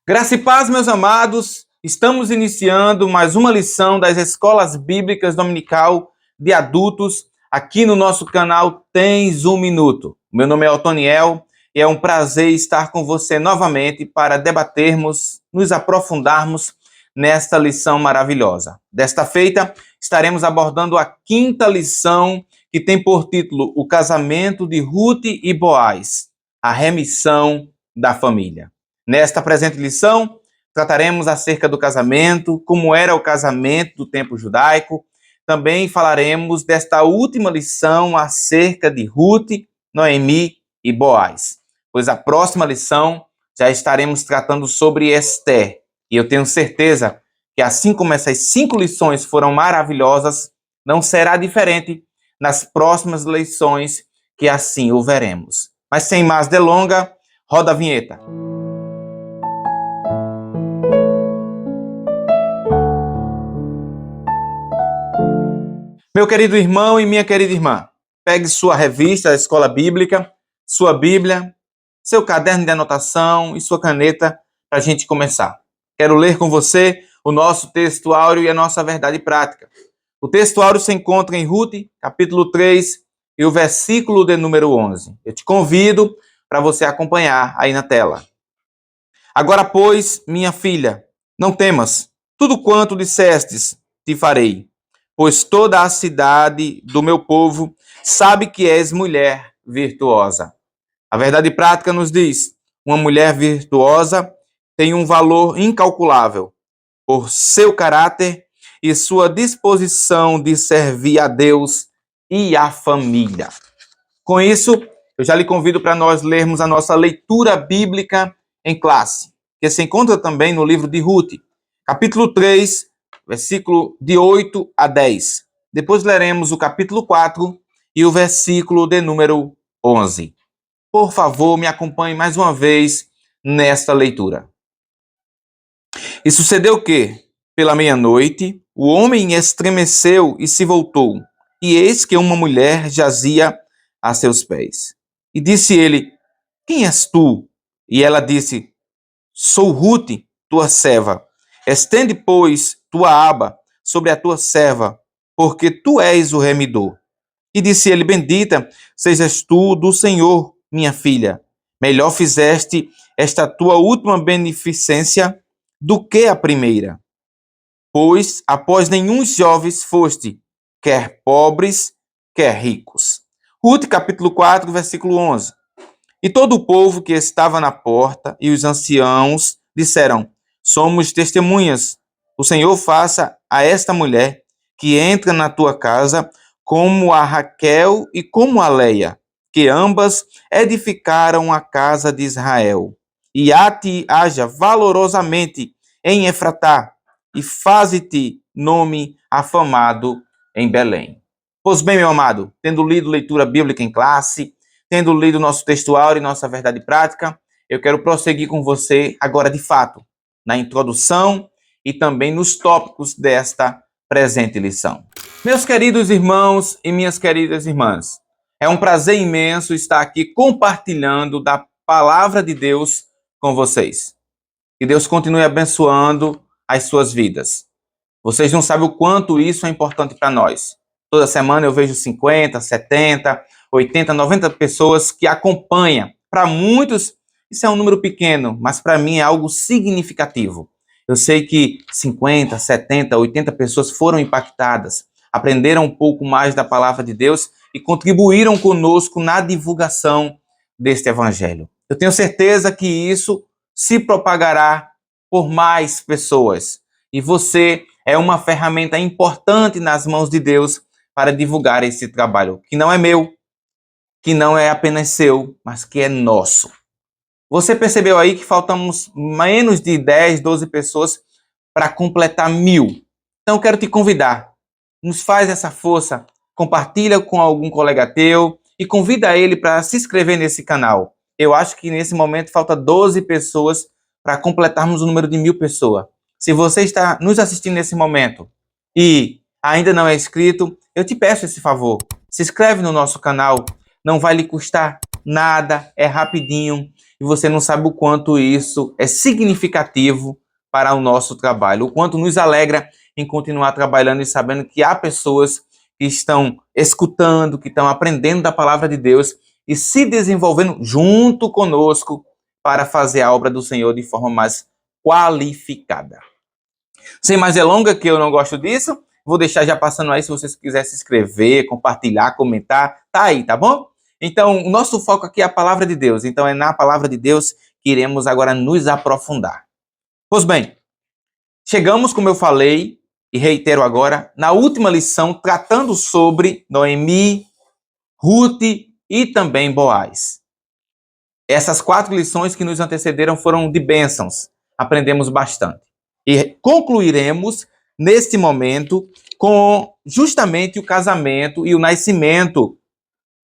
Graça e paz, meus amados. Estamos iniciando mais uma lição das Escolas Bíblicas Dominical de Adultos aqui no nosso canal Tens um Minuto. Meu nome é Otoniel e é um prazer estar com você novamente para debatermos, nos aprofundarmos nesta lição maravilhosa. Desta feita, estaremos abordando a quinta lição que tem por título O Casamento de Ruth e Boaz, a remissão da família. Nesta presente lição, trataremos acerca do casamento, como era o casamento do tempo judaico. Também falaremos desta última lição acerca de Ruth, Noemi e Boaz. Pois a próxima lição já estaremos tratando sobre Esther. E eu tenho certeza que assim como essas 5 lições foram maravilhosas, não será diferente nas próximas lições que assim o veremos. Mas sem mais delongas, roda a vinheta. Meu querido irmão e minha querida irmã, pegue sua revista da Escola Bíblica, sua Bíblia, seu caderno de anotação e sua caneta para a gente começar. Quero ler com você o nosso texto áureo e a nossa verdade prática. O texto áureo se encontra em Ruth, capítulo 3, e o versículo de número 11. Eu te convido para você acompanhar aí na tela. Agora, pois, minha filha, não temas, tudo quanto dissestes te farei. Pois toda a cidade do meu povo sabe que és mulher virtuosa. A verdade prática nos diz, uma mulher virtuosa tem um valor incalculável por seu caráter e sua disposição de servir a Deus e a família. Com isso, eu já lhe convido para nós lermos a nossa leitura bíblica em classe, que se encontra também no livro de Ruth, capítulo 3, versículo de 8 a 10. Depois leremos o capítulo 4 e o versículo de número 11. Por favor, me acompanhe mais uma vez nesta leitura. E sucedeu que, pela meia-noite, o homem estremeceu e se voltou, e eis que uma mulher jazia a seus pés. E disse ele, quem és tu? E ela disse, sou Ruth, tua serva. Estende, pois, tua aba sobre a tua serva, porque tu és o remidor. E disse ele, bendita sejas tu do Senhor, minha filha. Melhor fizeste esta tua última beneficência do que a primeira. Pois após nenhum jovens foste, quer pobres, quer ricos. Ruth, capítulo 4, versículo 11. E todo o povo que estava na porta e os anciãos disseram, somos testemunhas. O Senhor faça a esta mulher que entra na tua casa como a Raquel e como a Leia, que ambas edificaram a casa de Israel. E a-te haja valorosamente em Efratá, e faze-te nome afamado em Belém. Pois bem, meu amado, tendo lido leitura bíblica em classe, tendo lido nosso texto áureo e nossa verdade prática, eu quero prosseguir com você agora de fato, na introdução e também nos tópicos desta presente lição. Meus queridos irmãos e minhas queridas irmãs, é um prazer imenso estar aqui compartilhando da palavra de Deus com vocês. Que Deus continue abençoando as suas vidas. Vocês não sabem o quanto isso é importante para nós. Toda semana eu vejo 50, 70, 80, 90 pessoas que acompanham. Para muitos, isso é um número pequeno, mas para mim é algo significativo. Eu sei que 50, 70, 80 pessoas foram impactadas, aprenderam um pouco mais da palavra de Deus e contribuíram conosco na divulgação deste evangelho. Eu tenho certeza que isso se propagará por mais pessoas. E você é uma ferramenta importante nas mãos de Deus para divulgar esse trabalho, que não é meu, que não é apenas seu, mas que é nosso. Você percebeu aí que faltamos menos de 10, 12 pessoas para completar 1000. Então eu quero te convidar, nos faz essa força, compartilha com algum colega teu e convida ele para se inscrever nesse canal. Eu acho que nesse momento falta 12 pessoas para completarmos o número de 1000 pessoas. Se você está nos assistindo nesse momento e ainda não é inscrito, eu te peço esse favor. Se inscreve no nosso canal, não vai lhe custar nada, é rapidinho. e você não sabe o quanto isso é significativo para o nosso trabalho, o quanto nos alegra em continuar trabalhando e sabendo que há pessoas que estão escutando, que estão aprendendo da palavra de Deus e se desenvolvendo junto conosco para fazer a obra do Senhor de forma mais qualificada. Sem mais delongas, que eu não gosto disso, vou deixar já passando aí se vocês quiserem se inscrever, compartilhar, comentar, tá aí, tá bom? Então, o nosso foco aqui é a palavra de Deus. Então, é na palavra de Deus que iremos agora nos aprofundar. Pois bem, chegamos, como eu falei, e reitero agora, na última lição, tratando sobre Noemi, Ruth e também Boaz. Essas 4 lições que nos antecederam foram de bênçãos. Aprendemos bastante. E concluiremos, neste momento, com justamente o casamento e o nascimento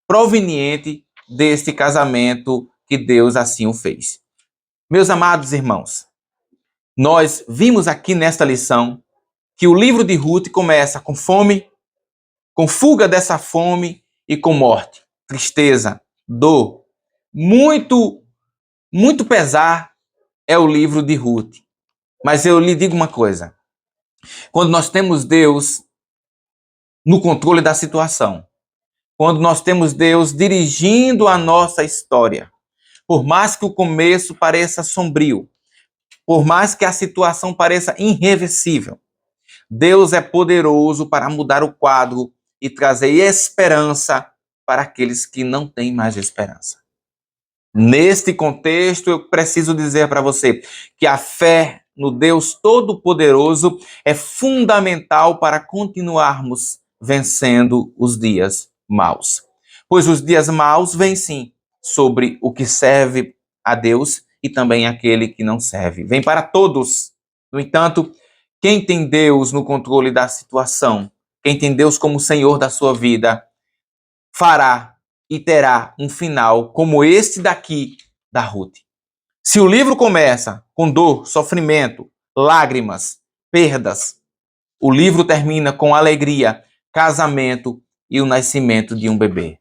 proveniente deste casamento que Deus assim o fez. Meus amados irmãos, nós vimos aqui nesta lição que o livro de Ruth começa com fome, com fuga dessa fome e com morte, tristeza, dor. Muito pesar é o livro de Ruth. Mas eu lhe digo uma coisa, quando nós temos Deus no controle da situação, quando nós temos Deus dirigindo a nossa história, por mais que o começo pareça sombrio, por mais que a situação pareça irreversível, Deus é poderoso para mudar o quadro e trazer esperança para aqueles que não têm mais esperança. Neste contexto, eu preciso dizer para você que a fé no Deus Todo-Poderoso é fundamental para continuarmos vencendo os dias maus. Pois os dias maus vêm sim sobre o que serve a Deus e também aquele que não serve. Vem para todos. No entanto, quem tem Deus no controle da situação, quem tem Deus como Senhor da sua vida, fará e terá um final como este daqui da Ruth. Se o livro começa com dor, sofrimento, lágrimas, perdas, o livro termina com alegria, casamento e o nascimento de um bebê.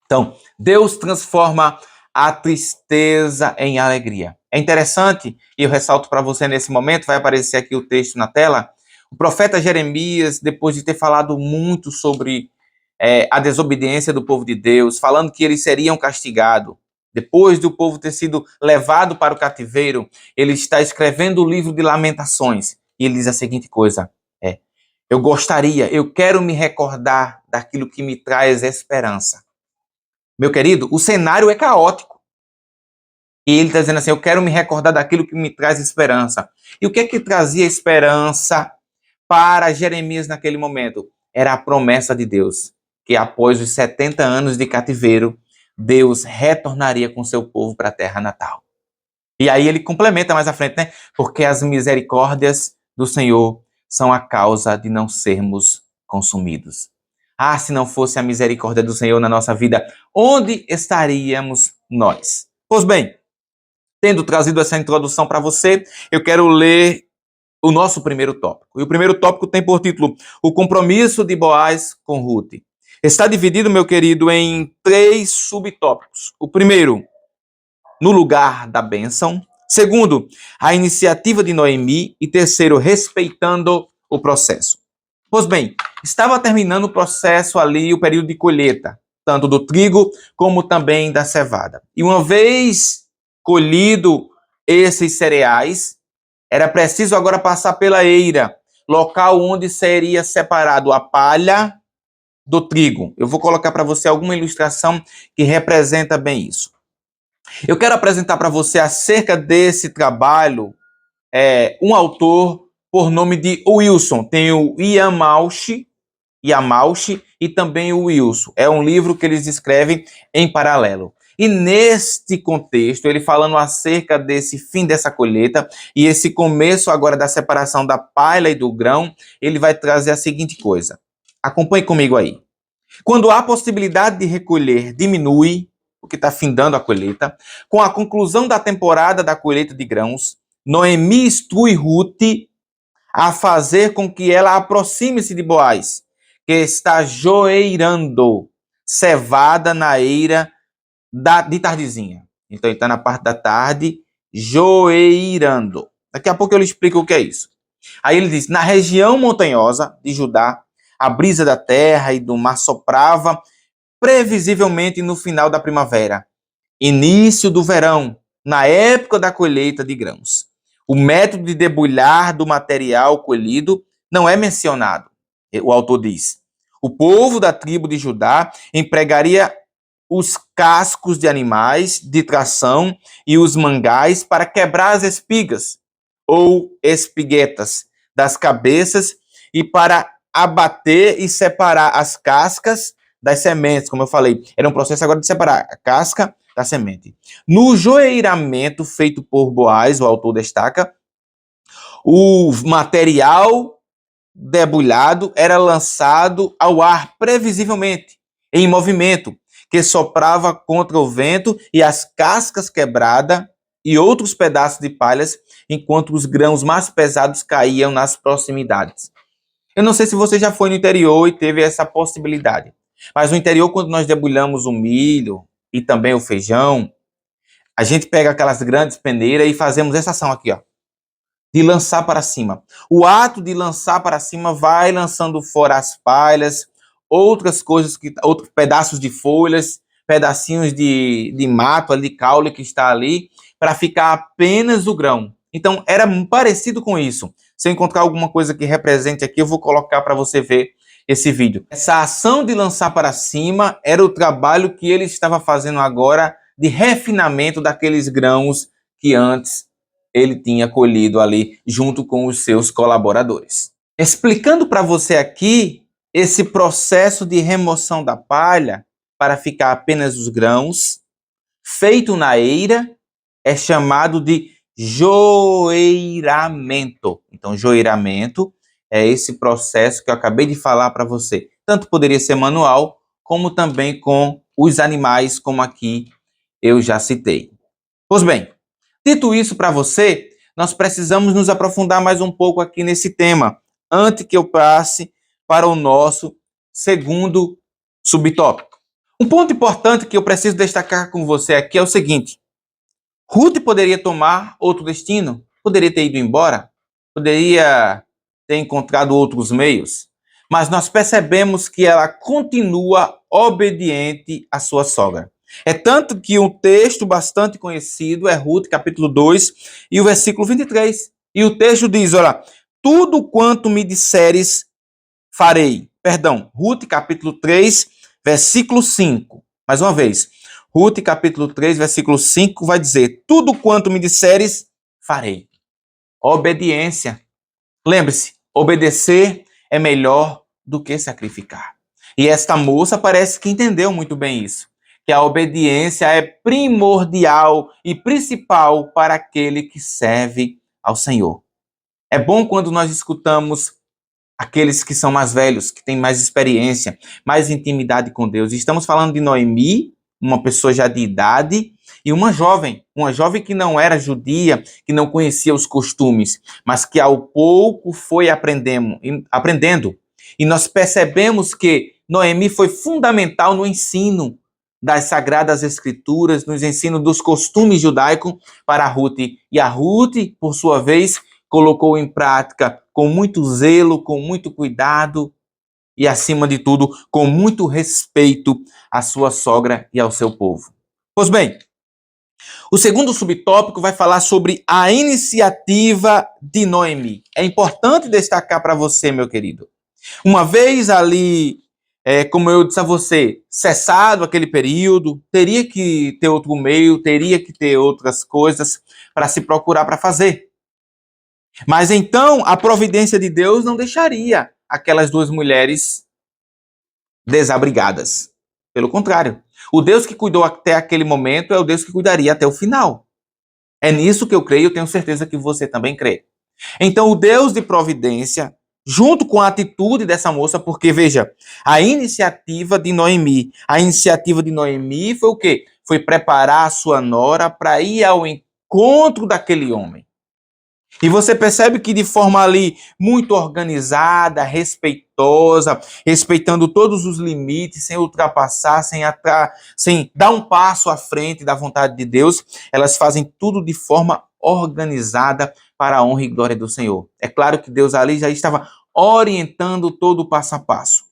Então, Deus transforma a tristeza em alegria. É interessante, e eu ressalto para você nesse momento, vai aparecer aqui o texto na tela, o profeta Jeremias, depois de ter falado muito sobre a desobediência do povo de Deus, falando que eles seriam castigados. Depois do povo ter sido levado para o cativeiro, ele está escrevendo o livro de Lamentações. E ele diz a seguinte coisa, eu quero me recordar daquilo que me traz esperança. Meu querido, o cenário é caótico. E ele está dizendo assim, eu quero me recordar daquilo que me traz esperança. E o que é que trazia esperança para Jeremias naquele momento? Era a promessa de Deus, que após os 70 anos de cativeiro, Deus retornaria com seu povo para a terra natal. E aí ele complementa mais à frente, né? Porque as misericórdias do Senhor são a causa de não sermos consumidos. Ah, se não fosse a misericórdia do Senhor na nossa vida, onde estaríamos nós? Pois bem, tendo trazido essa introdução para você, eu quero ler o nosso primeiro tópico. E o primeiro tópico tem por título O Compromisso de Boaz com Ruth. Está dividido, meu querido, em 3 subtópicos. O primeiro, no lugar da bênção. Segundo, a iniciativa de Noemi. E terceiro, respeitando o processo. Pois bem, estava terminando o processo ali, o período de colheita, tanto do trigo como também da cevada. E uma vez colhido esses cereais, era preciso agora passar pela eira, local onde seria separado a palha do trigo. Eu vou colocar para você alguma ilustração que representa bem isso. Eu quero apresentar para você acerca desse trabalho um autor por nome de Wilson. Tem o Yamauchi e também o Wilson. É um livro que eles escrevem em paralelo. E neste contexto, ele falando acerca desse fim dessa colheita e esse começo agora da separação da palha e do grão, ele vai trazer a seguinte coisa. Acompanhe comigo aí. Quando a possibilidade de recolher diminui, o que está findando a colheita, com a conclusão da temporada da colheita de grãos, Noemi instrui Ruth a fazer com que ela aproxime-se de Boaz, que está joeirando cevada na eira de tardezinha. Então ele está na parte da tarde, joeirando. Daqui a pouco eu lhe explico o que é isso. Aí ele diz, na região montanhosa de Judá, a brisa da terra e do mar soprava previsivelmente no final da primavera, início do verão, na época da colheita de grãos. O método de debulhar do material colhido não é mencionado, o autor diz. O povo da tribo de Judá empregaria os cascos de animais de tração e os mangais para quebrar as espigas ou espiguetas das cabeças e para abater e separar as cascas das sementes, como eu falei. Era um processo agora de separar a casca da semente. No joeiramento feito por Boaz, o autor destaca, o material debulhado era lançado ao ar previsivelmente, em movimento, que soprava contra o vento e as cascas quebradas e outros pedaços de palhas, enquanto os grãos mais pesados caíam nas proximidades. Eu não sei se você já foi no interior e teve essa possibilidade, mas no interior, quando nós debulhamos o milho e também o feijão, a gente pega aquelas grandes peneiras e fazemos essa ação aqui, ó, de lançar para cima. O ato de lançar para cima vai lançando fora as palhas, outras coisas, outros pedaços de folhas, pedacinhos de mato, de caule que está ali, para ficar apenas o grão. Então, era parecido com isso. Se eu encontrar alguma coisa que represente aqui, eu vou colocar para você ver esse vídeo. Essa ação de lançar para cima era o trabalho que ele estava fazendo agora de refinamento daqueles grãos que antes ele tinha colhido ali junto com os seus colaboradores. Explicando para você aqui esse processo de remoção da palha para ficar apenas os grãos, feito na eira, é chamado de joeiramento. Então, joeiramento é esse processo que eu acabei de falar para você. Tanto poderia ser manual, como também com os animais, como aqui eu já citei. Pois bem, dito isso para você, nós precisamos nos aprofundar mais um pouco aqui nesse tema, antes que eu passe para o nosso segundo subtópico. Um ponto importante que eu preciso destacar com você aqui é o seguinte: Ruth poderia tomar outro destino, poderia ter ido embora, poderia ter encontrado outros meios, mas nós percebemos que ela continua obediente à sua sogra. É tanto que um texto bastante conhecido é Ruth, capítulo 2, e o versículo 23. E o texto diz, olha, tudo quanto me disseres, farei. Perdão, Ruth, capítulo 3, versículo 5. Mais uma vez, Ruth, capítulo 3, versículo 5, vai dizer, tudo quanto me disseres, farei. Obediência. Lembre-se, obedecer é melhor do que sacrificar. E esta moça parece que entendeu muito bem isso, que a obediência é primordial e principal para aquele que serve ao Senhor. É bom quando nós escutamos aqueles que são mais velhos, que têm mais experiência, mais intimidade com Deus. Estamos falando de Noemi, uma pessoa já de idade, e uma jovem que não era judia, que não conhecia os costumes, mas que ao pouco foi aprendendo. E nós percebemos que Noemi foi fundamental no ensino das Sagradas Escrituras, nos ensinos dos costumes judaicos para Ruth. E a Ruth, por sua vez, colocou em prática com muito zelo, com muito cuidado e, acima de tudo, com muito respeito à sua sogra e ao seu povo. Pois bem, o segundo subtópico vai falar sobre a iniciativa de Noemi. É importante destacar para você, meu querido. Uma vez ali, como eu disse a você, cessado aquele período, teria que ter outro meio, teria que ter outras coisas para se procurar para fazer. Mas então a providência de Deus não deixaria aquelas duas mulheres desabrigadas. Pelo contrário, o Deus que cuidou até aquele momento é o Deus que cuidaria até o final. É nisso que eu creio, eu tenho certeza que você também crê. Então o Deus de providência, junto com a atitude dessa moça, porque veja, a iniciativa de Noemi foi o quê? Foi preparar a sua nora para ir ao encontro daquele homem. E você percebe que de forma ali muito organizada, respeitosa, respeitando todos os limites, sem ultrapassar, sem dar um passo à frente da vontade de Deus, elas fazem tudo de forma organizada para a honra e glória do Senhor. É claro que Deus ali já estava orientando todo o passo a passo.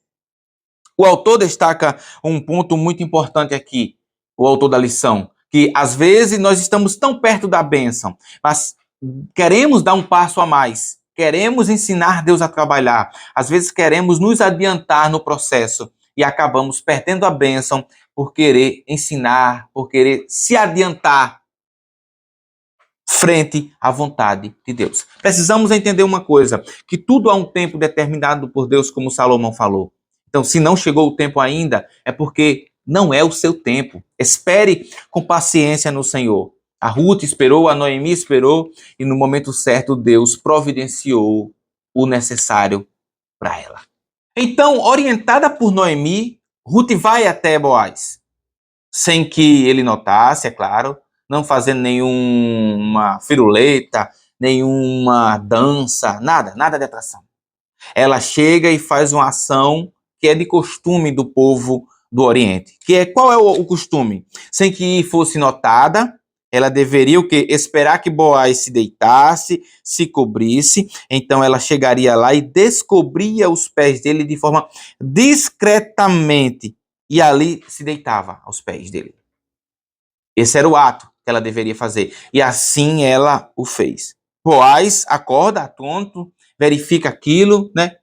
O autor destaca um ponto muito importante aqui, o autor da lição, que às vezes nós estamos tão perto da bênção, mas queremos dar um passo a mais, queremos ensinar Deus a trabalhar, às vezes queremos nos adiantar no processo e acabamos perdendo a bênção por querer ensinar, por querer se adiantar frente à vontade de Deus. Precisamos entender uma coisa, que tudo há um tempo determinado por Deus, como Salomão falou. Então, se não chegou o tempo ainda, é porque não é o seu tempo. Espere com paciência no Senhor. A Ruth esperou, a Noemi esperou, e no momento certo Deus providenciou o necessário para ela. Então, orientada por Noemi, Ruth vai até Boaz, sem que ele notasse, é claro, não fazendo nenhuma firuleta, nenhuma dança, nada de atração. Ela chega e faz uma ação que é de costume do povo do Oriente. Qual é o costume? Sem que fosse notada, ela deveria o quê? Esperar que Boaz se deitasse, se cobrisse, então ela chegaria lá e descobria os pés dele de forma discretamente, e ali se deitava aos pés dele. Esse era o ato que ela deveria fazer, e assim ela o fez. Boaz acorda atônito, verifica aquilo, né?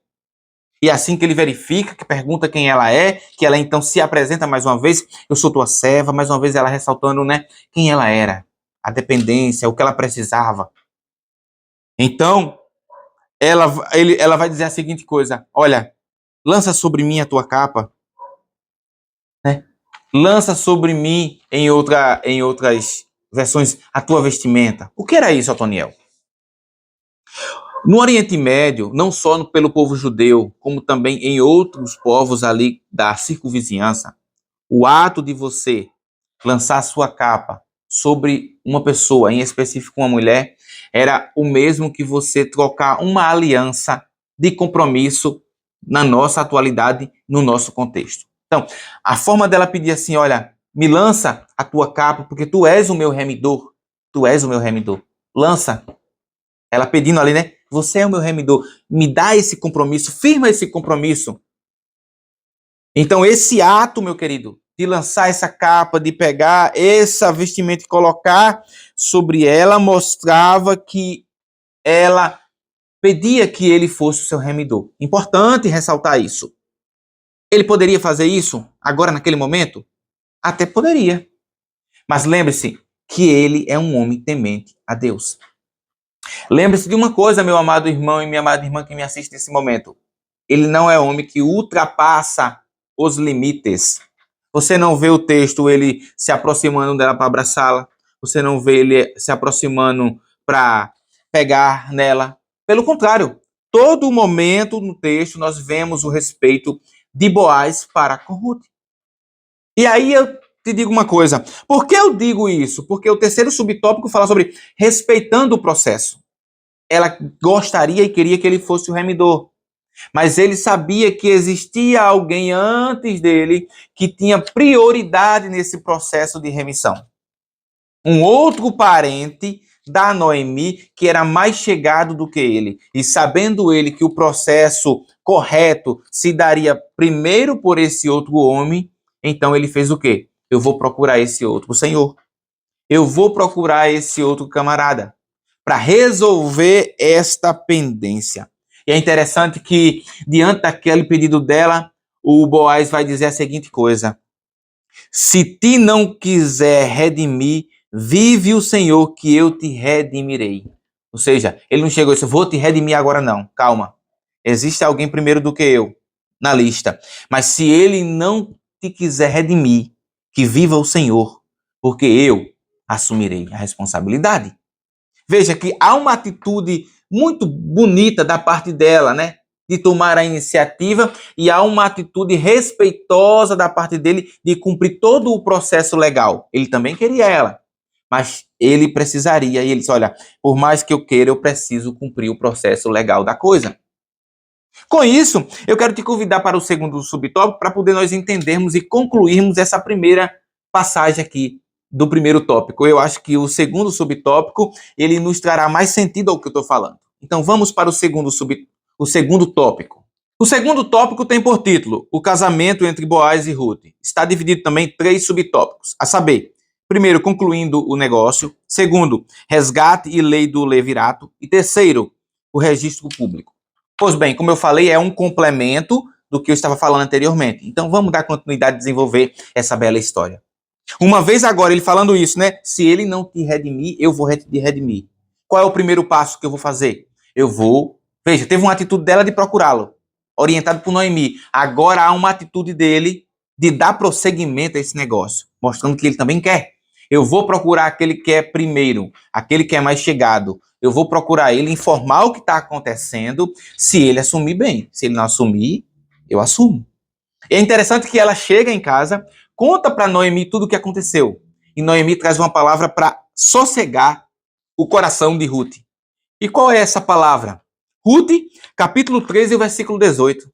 E assim que ele verifica, que pergunta quem ela é, que ela então se apresenta mais uma vez, eu sou tua serva, mais uma vez ela ressaltando, né, quem ela era, a dependência, o que ela precisava. Então, ela vai dizer a seguinte coisa, olha, lança sobre mim a tua capa, né? Lança sobre mim, em outras versões, a tua vestimenta. O que era isso, Otoniel? No Oriente Médio, não só pelo povo judeu, como também em outros povos ali da circunvizinhança, o ato de você lançar sua capa sobre uma pessoa, em específico uma mulher, era o mesmo que você trocar uma aliança de compromisso na nossa atualidade, no nosso contexto. Então, a forma dela pedir assim, olha, me lança a tua capa, porque tu és o meu remidor, tu és o meu remidor, lança. Ela pedindo ali, né? Você é o meu remidor. Me dá esse compromisso, firma esse compromisso. Então, esse ato, meu querido, de lançar essa capa, de pegar essa vestimenta e colocar sobre ela, mostrava que ela pedia que ele fosse o seu remidor. Importante ressaltar isso. Ele poderia fazer isso agora, naquele momento? Até poderia. Mas lembre-se que ele é um homem temente a Deus. Lembre-se de uma coisa, meu amado irmão e minha amada irmã que me assiste nesse momento. Ele não é homem que ultrapassa os limites. Você não vê o texto, ele se aproximando dela para abraçá-la. Você não vê ele se aproximando para pegar nela. Pelo contrário, todo momento no texto nós vemos o respeito de Boaz para com Ruth. E aí eu te digo uma coisa. Por que eu digo isso? Porque o terceiro subtópico fala sobre respeitando o processo. Ela gostaria e queria que ele fosse o remidor. Mas ele sabia que existia alguém antes dele que tinha prioridade nesse processo de remissão. Um outro parente da Noemi que era mais chegado do que ele. E sabendo ele que o processo correto se daria primeiro por esse outro homem, então ele fez o quê? Eu vou procurar esse outro senhor. Eu vou procurar esse outro camarada para resolver esta pendência. E é interessante que, diante daquele pedido dela, o Boaz vai dizer a seguinte coisa: se ti não quiser redimir, vive o Senhor que eu te redimirei. Ou seja, ele não chegou e disse, vou te redimir agora não, calma. Existe alguém primeiro do que eu na lista. Mas se ele não te quiser redimir, que viva o Senhor, porque eu assumirei a responsabilidade. Veja que há uma atitude muito bonita da parte dela, né? De tomar a iniciativa, e há uma atitude respeitosa da parte dele de cumprir todo o processo legal. Ele também queria ela, mas ele precisaria. E ele disse, olha, por mais que eu queira, eu preciso cumprir o processo legal da coisa. Com isso, eu quero te convidar para o segundo subtópico para poder nós entendermos e concluirmos essa primeira passagem aqui do primeiro tópico. Eu acho que o segundo subtópico, ele nos trará mais sentido ao que eu estou falando. Então vamos para o segundo tópico. O segundo tópico tem por título o casamento entre Boaz e Ruth. Está dividido também em 3 subtópicos, a saber, primeiro, concluindo o negócio. Segundo, resgate e lei do levirato. E terceiro, o registro público. Pois bem, como eu falei, é um complemento do que eu estava falando anteriormente. Então vamos dar continuidade a desenvolver essa bela história. Uma vez agora ele falando isso, né? Se ele não te redimir, eu vou te redimir. Qual é o primeiro passo que eu vou fazer? Veja, teve uma atitude dela de procurá-lo, orientado por Noemi. Agora há uma atitude dele de dar prosseguimento a esse negócio, mostrando que ele também quer. Eu vou procurar aquele que é primeiro, aquele que é mais chegado. Eu vou procurar ele, informar o que está acontecendo, se ele assumir bem. Se ele não assumir, eu assumo. E é interessante que ela chega em casa, conta para Noemi tudo o que aconteceu. E Noemi traz uma palavra para sossegar o coração de Ruth. E qual é essa palavra? Ruth, capítulo 13, versículo 18.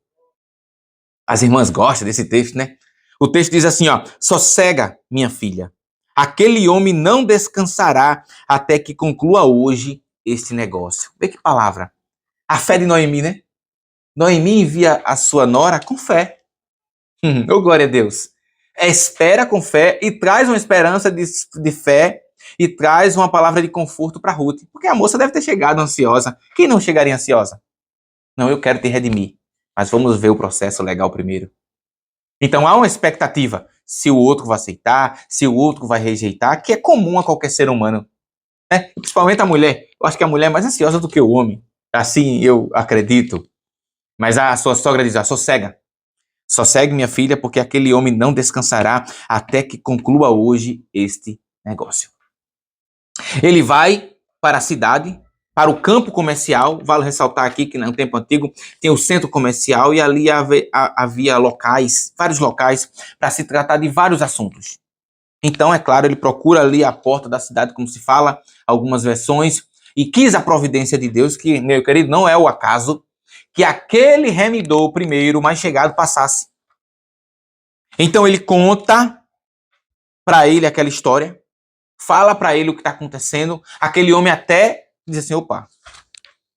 As irmãs gostam desse texto, né? O texto diz assim, ó, sossega, minha filha. Aquele homem não descansará até que conclua hoje este negócio. Vê que palavra. A fé de Noemi, né? Noemi envia a sua nora com fé. Oh, glória a Deus. Espera com fé e traz uma esperança de fé e traz uma palavra de conforto para Ruth. Porque a moça deve ter chegado ansiosa. Quem não chegaria ansiosa? Não, eu quero te redimir. Mas vamos ver o processo legal primeiro. Então há uma expectativa. Se o outro vai aceitar, se o outro vai rejeitar, que é comum a qualquer ser humano. Né? Principalmente a mulher. Eu acho que a mulher é mais ansiosa do que o homem. Assim eu acredito. Mas a sua sogra diz, sossega. Sossegue, minha filha, porque aquele homem não descansará até que conclua hoje este negócio. Ele vai para a cidade, para o campo comercial. Vale ressaltar aqui que no tempo antigo tem o centro comercial e ali havia locais, vários locais, para se tratar de vários assuntos. Então, é claro, ele procura ali a porta da cidade, como se fala, algumas versões, e quis a providência de Deus, que, meu querido, não é o acaso, que aquele remidor primeiro, mais chegado, passasse. Então ele conta para ele aquela história, fala para ele o que está acontecendo, aquele homem até diz assim, opa,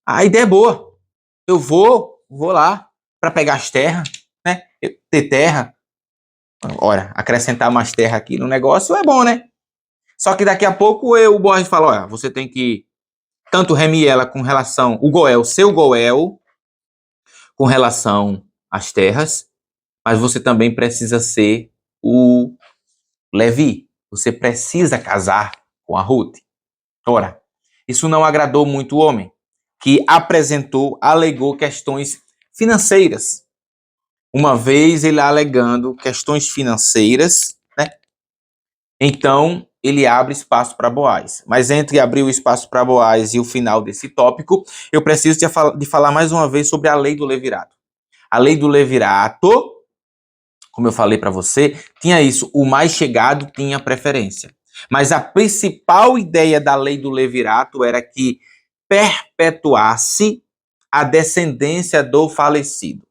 a ideia é boa, eu vou lá para pegar as terras, né, ter terra, ora, acrescentar mais terra aqui no negócio é bom, né? Só que daqui a pouco o Boaz fala, olha, você tem que tanto remir ela com relação, seu Goel, com relação às terras, mas você também precisa ser o Levi. Você precisa casar com a Ruth. Ora, isso não agradou muito o homem, que alegou questões financeiras. Uma vez ele alegando questões financeiras, né? Então ele abre espaço para Boaz. Mas entre abrir o espaço para Boaz e o final desse tópico, eu preciso de falar mais uma vez sobre a lei do levirato. A lei do levirato, como eu falei para você, tinha isso, o mais chegado tinha preferência. Mas a principal ideia da lei do levirato era que perpetuasse a descendência do falecido.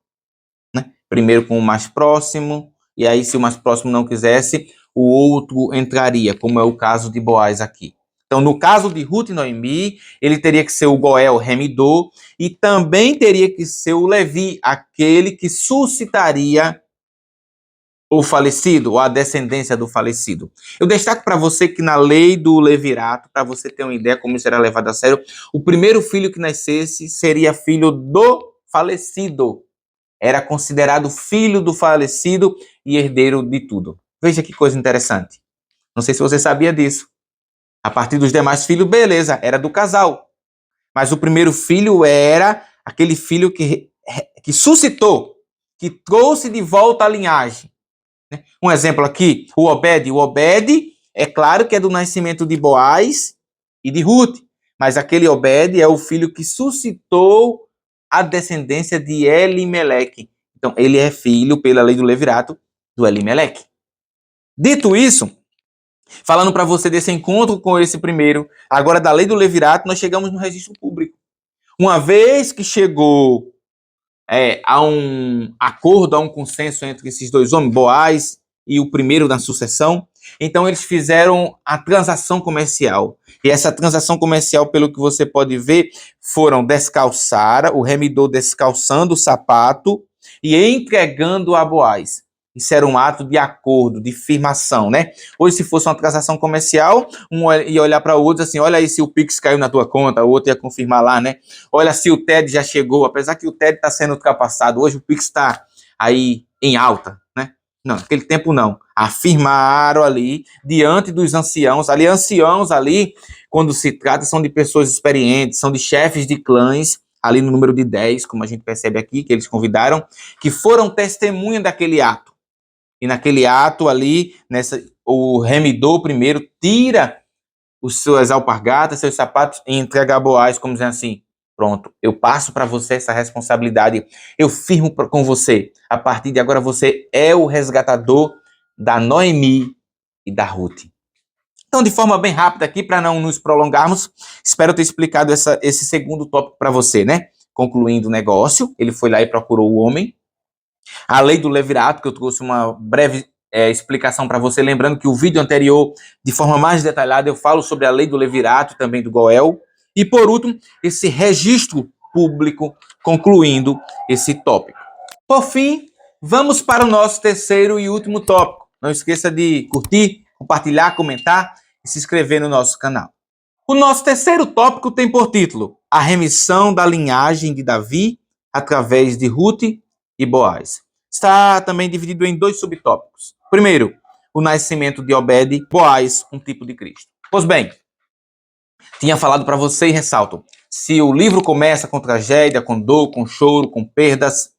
Né? Primeiro com o mais próximo, e aí se o mais próximo não quisesse, o outro entraria, como é o caso de Boaz aqui. Então, no caso de Ruth e Noemi, ele teria que ser o Goel remidor, e também teria que ser o Levi, aquele que suscitaria o falecido, ou a descendência do falecido. Eu destaco para você que na lei do levirato, para você ter uma ideia como isso era levado a sério, o primeiro filho que nascesse seria filho do falecido. Era considerado filho do falecido e herdeiro de tudo. Veja que coisa interessante. Não sei se você sabia disso. A partir dos demais filhos, beleza, era do casal. Mas o primeiro filho era aquele filho que suscitou, que trouxe de volta a linhagem. Um exemplo aqui, o Obed. O Obed, é claro que é do nascimento de Boaz e de Ruth, mas aquele Obed é o filho que suscitou a descendência de Elimeleque. Então, ele é filho, pela lei do levirato, do Elimeleque. Dito isso, Falando para você desse encontro com esse primeiro, agora da lei do levirato, nós chegamos no registro público. Uma vez que chegou a um acordo, a um consenso entre esses dois homens, Boaz e o primeiro da sucessão, então eles fizeram a transação comercial. E essa transação comercial, pelo que você pode ver, foram descalçar, o remidor descalçando o sapato e entregando a Boaz. Isso era um ato de acordo, de firmação, né? Hoje, se fosse uma transação comercial, um ia olhar para o outro assim, olha aí se o Pix caiu na tua conta, o outro ia confirmar lá, né? Olha se o TED já chegou, apesar que o TED está sendo ultrapassado, hoje o Pix está aí em alta, né? Não, naquele tempo não. Afirmaram ali, diante dos anciãos ali, quando se trata, são de pessoas experientes, são de chefes de clãs, ali no número de 10, como a gente percebe aqui, que eles convidaram, que foram testemunha daquele ato. E naquele ato ali, o remidor primeiro tira as suas alpargatas, seus sapatos e entrega a Boaz, como dizendo assim, pronto, eu passo para você essa responsabilidade, eu firmo com você. A partir de agora você é o resgatador da Noemi e da Ruth. Então, de forma bem rápida aqui, para não nos prolongarmos, espero ter explicado esse segundo tópico para você, né? Concluindo o negócio, ele foi lá e procurou o homem. A lei do levirato, que eu trouxe uma breve explicação para você, lembrando que o vídeo anterior, de forma mais detalhada, eu falo sobre a lei do levirato, também do Goel. E, por último, esse registro público, concluindo esse tópico. Por fim, vamos para o nosso terceiro e último tópico. Não esqueça de curtir, compartilhar, comentar e se inscrever no nosso canal. O nosso terceiro tópico tem por título a remissão da linhagem de Davi através de Ruth e Boaz. Está também dividido em dois subtópicos. Primeiro, o nascimento de Obed, Boaz, um tipo de Cristo. Pois bem, tinha falado para você e ressalto, se o livro começa com tragédia, com dor, com choro, com perdas,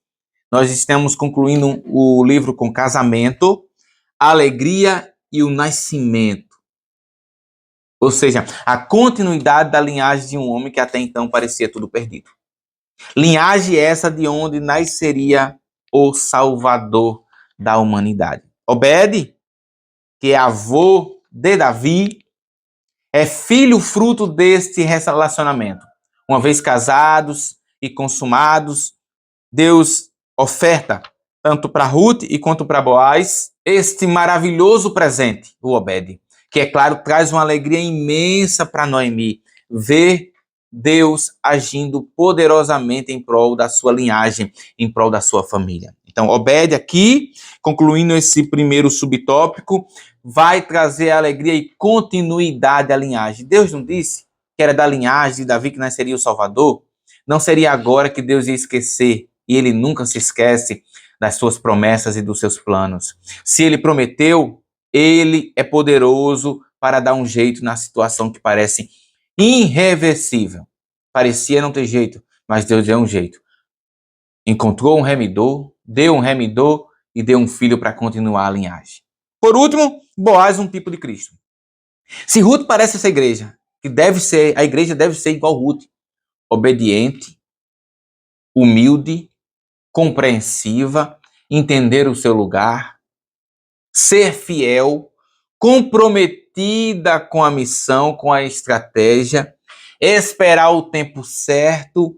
nós estamos concluindo o livro com casamento, alegria e o nascimento. Ou seja, a continuidade da linhagem de um homem que até então parecia tudo perdido. Linhagem essa de onde nasceria o Salvador da humanidade. Obed, que é avô de Davi, é filho fruto deste relacionamento. Uma vez casados e consumados, Deus oferta tanto para Ruth e quanto para Boaz este maravilhoso presente, o Obed, que, é claro, traz uma alegria imensa para Noemi, ver Deus agindo poderosamente em prol da sua linhagem, em prol da sua família. Então, Obed aqui, concluindo esse primeiro subtópico, vai trazer alegria e continuidade à linhagem. Deus não disse que era da linhagem de Davi que nasceria o Salvador? Não seria agora que Deus ia esquecer, e ele nunca se esquece das suas promessas e dos seus planos. Se ele prometeu, ele é poderoso para dar um jeito na situação que parece irreversível. Parecia não ter jeito, mas Deus deu um jeito. Encontrou um remidor, deu um remidor e deu um filho para continuar a linhagem. Por último, Boaz, um tipo de Cristo. Se Ruth parece essa igreja, a igreja deve ser igual Ruth, obediente, humilde, compreensiva, entender o seu lugar, ser fiel, comprometida com a missão, com a estratégia, esperar o tempo certo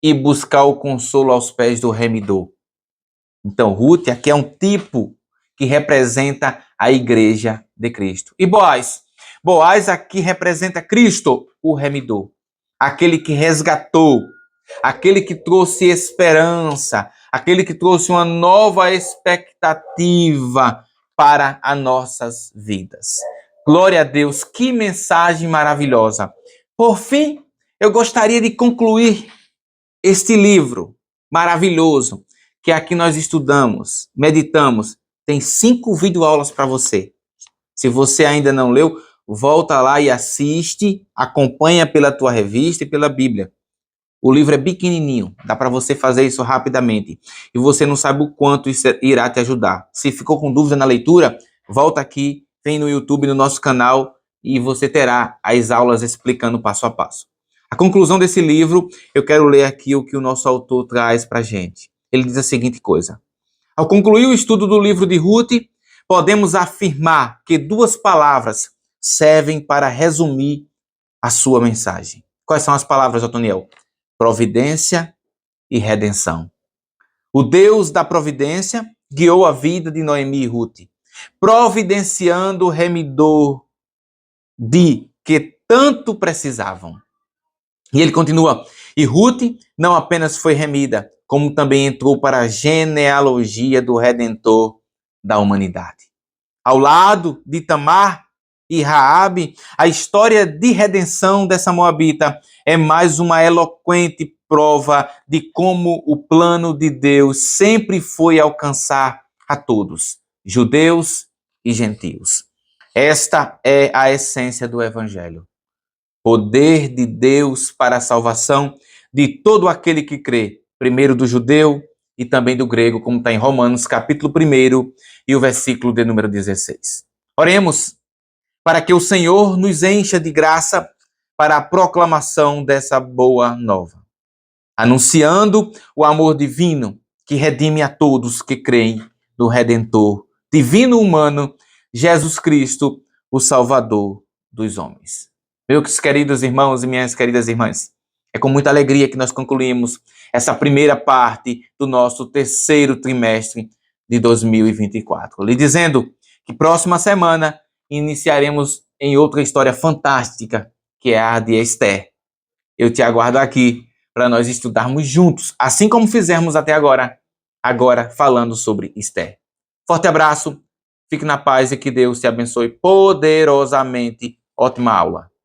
e buscar o consolo aos pés do remidor. Então, Ruth aqui é um tipo que representa a igreja de Cristo. E Boaz? Boaz aqui representa Cristo, o remidor, aquele que resgatou, aquele que trouxe esperança, aquele que trouxe uma nova expectativa para as nossas vidas. Glória a Deus, que mensagem maravilhosa. Por fim, eu gostaria de concluir este livro maravilhoso que aqui nós estudamos, meditamos. Tem 5 videoaulas para você. Se você ainda não leu, volta lá e assiste, acompanha pela tua revista e pela Bíblia. O livro é pequenininho, dá para você fazer isso rapidamente. E você não sabe o quanto isso irá te ajudar. Se ficou com dúvida na leitura, volta aqui, vem no YouTube, no nosso canal, e você terá as aulas explicando passo a passo. A conclusão desse livro, eu quero ler aqui o que o nosso autor traz para a gente. Ele diz a seguinte coisa. Ao concluir o estudo do livro de Ruth, podemos afirmar que duas palavras servem para resumir a sua mensagem. Quais são as palavras, Otoniel? Providência e redenção. O Deus da providência guiou a vida de Noemi e Ruth, providenciando o remidor de que tanto precisavam. E ele continua, e Ruth não apenas foi remida, como também entrou para a genealogia do Redentor da humanidade. Ao lado de Tamar e Raabe, a história de redenção dessa moabita é mais uma eloquente prova de como o plano de Deus sempre foi alcançar a todos, judeus e gentios. Esta é a essência do Evangelho. Poder de Deus para a salvação de todo aquele que crê, primeiro do judeu e também do grego, como está em Romanos, capítulo 1 e o versículo de número 16. Oremos para que o Senhor nos encha de graça para a proclamação dessa boa nova, anunciando o amor divino que redime a todos que creem no Redentor divino humano, Jesus Cristo, o Salvador dos homens. Meus queridos irmãos e minhas queridas irmãs, é com muita alegria que nós concluímos essa primeira parte do nosso terceiro trimestre de 2024. Lhe dizendo que próxima semana iniciaremos em outra história fantástica, que é a de Esther. Eu te aguardo aqui para nós estudarmos juntos, assim como fizemos até agora falando sobre Esther. Forte abraço, fique na paz e que Deus te abençoe poderosamente. Ótima aula.